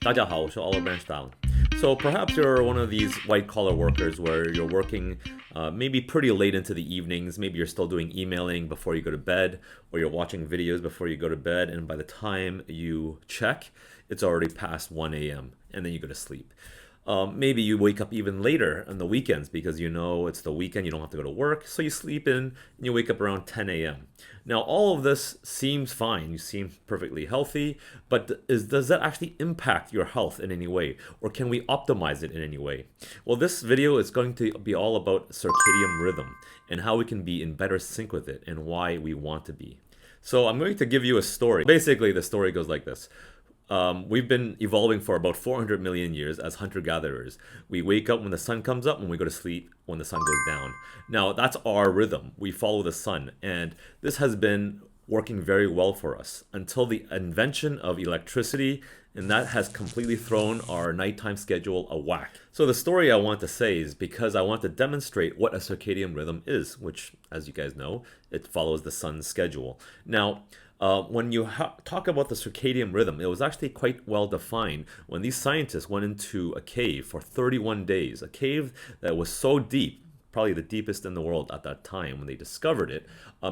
大家好，我是 Oliver Branch Down. So perhaps you're one of these white-collar workers where you're working maybe pretty late into the evenings. Maybe you're still doing emailing before you go to bed, or you're watching videos before you go to bed, and by the time you check, it's already past 1 a.m., and then you go to sleep. Maybe you wake up even later on the weekends because you know it's the weekend, you don't have to go to work, so you sleep in and you wake up around 10 a.m. Now, all of this seems fine. You seem perfectly healthy, but does that actually impact your health in any way, or can we optimize it in any way? Well, this video is going to be all about circadian rhythm and how we can be in better sync with it and why we want to be. So I'm going to give you a story. Basically, the story goes like this. We've been evolving for about 400 million years as hunter-gatherers. We wake up when the sun comes up and we go to sleep when the sun goes down. Now, that's our rhythm. We follow the sun, and this has been working very well for us until the invention of electricity, and that has completely thrown our nighttime schedule a whack. So the story I want to say is because I want to demonstrate what a circadian rhythm is, which, as you guys know, it follows the sun's schedule. Now, when you talk about the circadian rhythm, it was actually quite well defined when these scientists went into a cave for 31 days, a cave that was so deep, probably the deepest in the world at that time when they discovered it,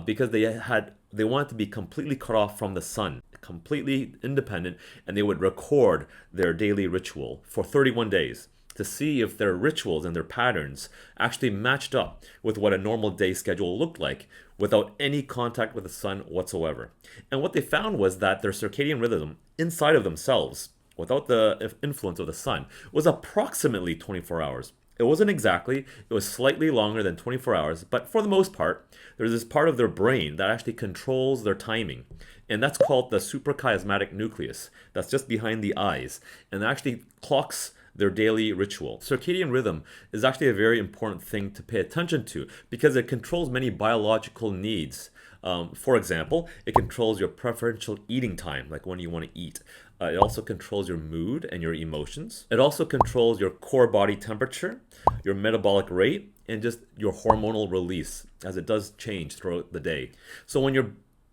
because they wanted to be completely cut off from the sun, completely independent, and they would record their daily ritual for 31 days. To see if their rituals and their patterns actually matched up with what a normal day schedule looked like without any contact with the sun whatsoever. And what they found was that their circadian rhythm inside of themselves, without the influence of the sun, was approximately 24 hours. It wasn't exactly, it was slightly longer than 24 hours, but for the most part, there's this part of their brain that actually controls their timing. And that's called the suprachiasmatic nucleus. That's just behind the eyes. And it actually clocks their daily ritual. Circadian rhythm is actually a very important thing to pay attention to because it controls many biological needs. For example, it controls your preferential eating time, like when you want to eat. It also controls your mood and your emotions. It also controls your core body temperature, your metabolic rate, and just your hormonal release, as it does change throughout the day. So when your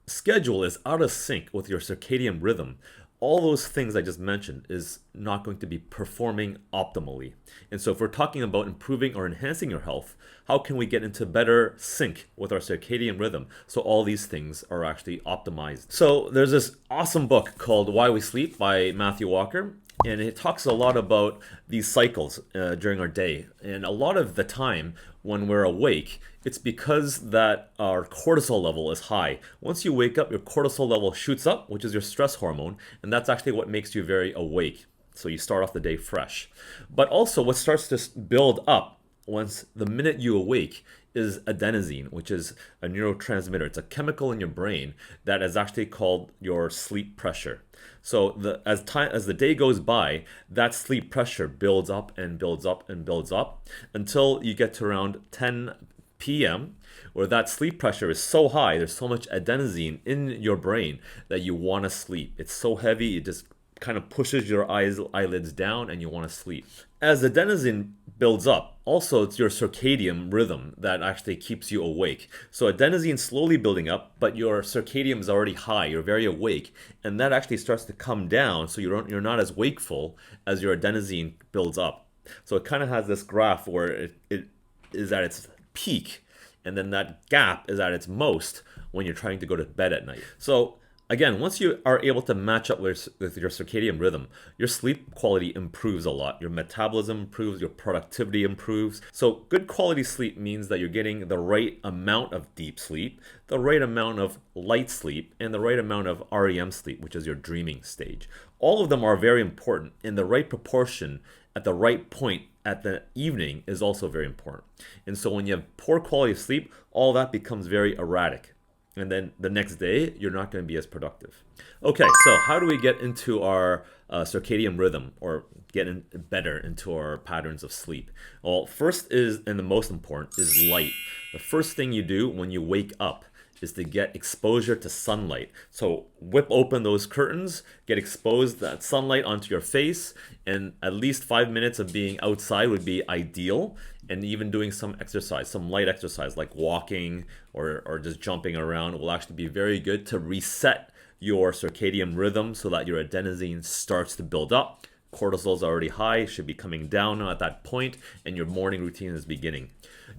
schedule is out of sync with your circadian rhythm, all those things I just mentioned is not going to be performing optimally. And so if we're talking about improving or enhancing your health, how can we get into better sync with our circadian rhythm so all these things are actually optimized? So there's this awesome book called Why We Sleep by Matthew Walker. And it talks a lot about these cycles during our day. And a lot of the time when we're awake, it's because that our cortisol level is high. Once you wake up, your cortisol level shoots up, which is your stress hormone, and that's actually what makes you very awake. So you start off the day fresh. But also what starts to build up once the minute you awake is adenosine, which is a neurotransmitter. It's a chemical in your brain that is actually called your sleep pressure. So as the day goes by, that sleep pressure builds up and builds up and builds up until you get to around 10 p.m. where that sleep pressure is so high, there's so much adenosine in your brain that you want to sleep. It's so heavy, it just kind of pushes your eyelids down and you want to sleep. As adenosine builds up, also it's your circadian rhythm that actually keeps you awake. So adenosine slowly building up, but your circadian is already high, you're very awake, and that actually starts to come down so you're not as wakeful as your adenosine builds up. So it kind of has this graph where it is at its peak, and then that gap is at its most when you're trying to go to bed at night. So again, once you are able to match up with your circadian rhythm, your sleep quality improves a lot. Your metabolism improves, your productivity improves. So good quality sleep means that you're getting the right amount of deep sleep, the right amount of light sleep, and the right amount of REM sleep, which is your dreaming stage. All of them are very important in the right proportion at the right point at the evening is also very important. And so when you have poor quality of sleep, all that becomes very erratic. And then the next day, you're not going to be as productive. Okay, so how do we get into our circadian rhythm or get better into our patterns of sleep? Well, first is, and the most important, is light. The first thing you do when you wake up is to get exposure to sunlight. So whip open those curtains, get exposed that sunlight onto your face, and at least 5 minutes of being outside would be ideal. And even doing some exercise, some light exercise like walking or just jumping around will actually be very good to reset your circadian rhythm so that your adenosine starts to build up cortisol is already high, should be coming down at that point, and your morning routine is beginning.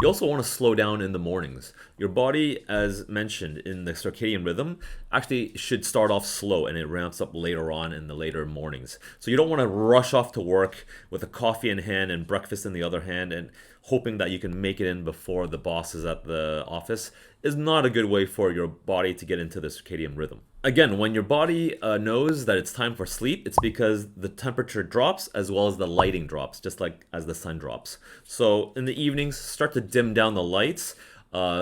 You also want to slow down in the mornings. Your body, as mentioned in the circadian rhythm, actually should start off slow and it ramps up later on in the later mornings. So you don't want to rush off to work with a coffee in hand and breakfast in the other hand and hoping that you can make it in before the boss is at the office is not a good way for your body to get into the circadian rhythm. Again, when your body knows that it's time for sleep, it's because the temperature drops as well as the lighting drops, just like as the sun drops. So in the evenings, start to dim down the lights.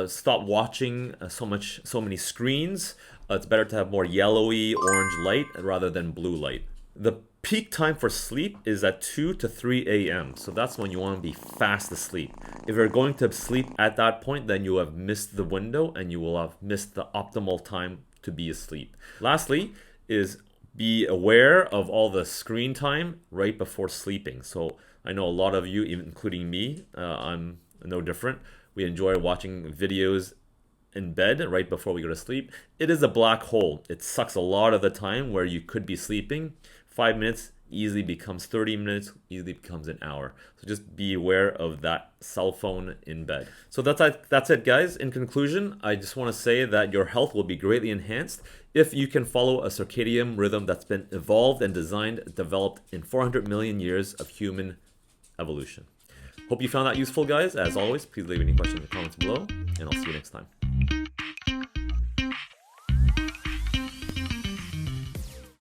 Stop watching so many screens. It's better to have more yellowy, orange light rather than blue light. The peak time for sleep is at 2 to 3 a.m. So that's when you want to be fast asleep. If you're going to sleep at that point, then you have missed the window and you will have missed the optimal time to be asleep. Lastly is be aware of all the screen time right before sleeping. So I know a lot of you, including me, I'm no different. We enjoy watching videos in bed right before we go to sleep. It is a black hole. It sucks a lot of the time where you could be sleeping. 5 minutes easily becomes 30 minutes, easily becomes an hour. So just be aware of that cell phone in bed. So that's it, guys. In conclusion, I just want to say that your health will be greatly enhanced if you can follow a circadian rhythm that's been evolved and developed in 400 million years of human evolution. Hope you found that useful, guys. As always, please leave any questions or comments below, and I'll see you next time.